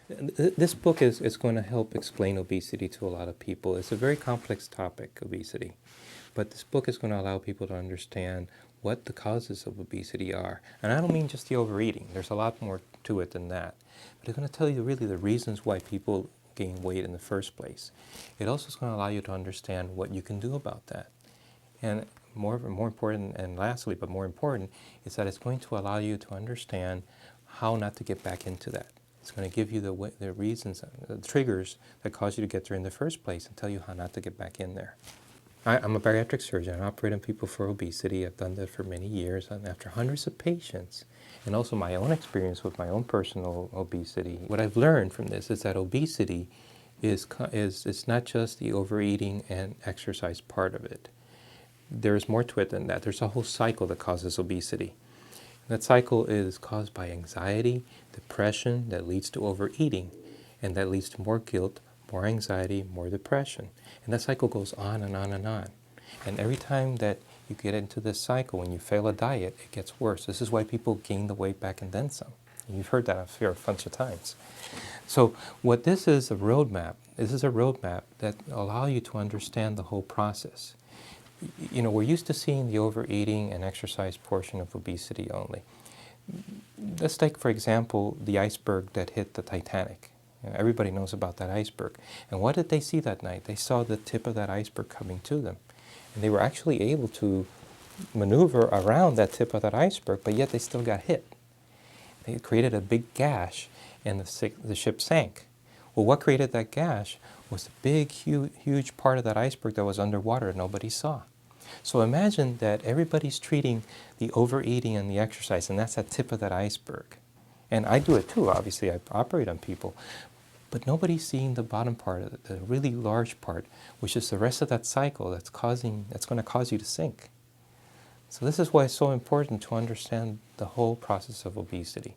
This book is going to help explain obesity to a lot of people. It's a very complex topic, obesity. But this book is going to allow people to understand what the causes of obesity are. And I don't mean just the overeating. There's a lot more to it than that. But it's going to tell you really the reasons why people gain weight in the first place. It also is going to allow you to understand what you can do about that. And more important, and lastly, but more important, is that it's going to allow you to understand how not to get back into that. It's going to give you the reasons, the triggers that cause you to get there in the first place and tell you how not to get back in there. I'm a bariatric surgeon. I operate on people for obesity. I've done that for many years, and after hundreds of patients, and also my own experience with my own personal obesity, what I've learned from this is that obesity is not just the overeating and exercise part of it. There's more to it than that. There's a whole cycle that causes obesity. That cycle is caused by anxiety, depression, that leads to overeating, and that leads to more guilt, more anxiety, more depression. And that cycle goes on and on and on. And every time that you get into this cycle, when you fail a diet, it gets worse. This is why people gain the weight back and then some. And you've heard that I'm sure a bunch of times. So what this is a roadmap. This is a roadmap that allows you to understand the whole process. You know, we're used to seeing the overeating and exercise portion of obesity only. Let's take, for example, the iceberg that hit the Titanic. You know, everybody knows about that iceberg. And what did they see that night? They saw the tip of that iceberg coming to them. And they were actually able to maneuver around that tip of that iceberg, but yet they still got hit. They created a big gash, and the ship sank. Well, what created that gash was the big, huge part of that iceberg that was underwater that nobody saw. So imagine that everybody's treating the overeating and the exercise, and that's that tip of that iceberg. And I do it too, obviously, I operate on people. But nobody's seeing the bottom part of it, the really large part, which is the rest of that cycle that's going to cause you to sink. So this is why it's so important to understand the whole process of obesity.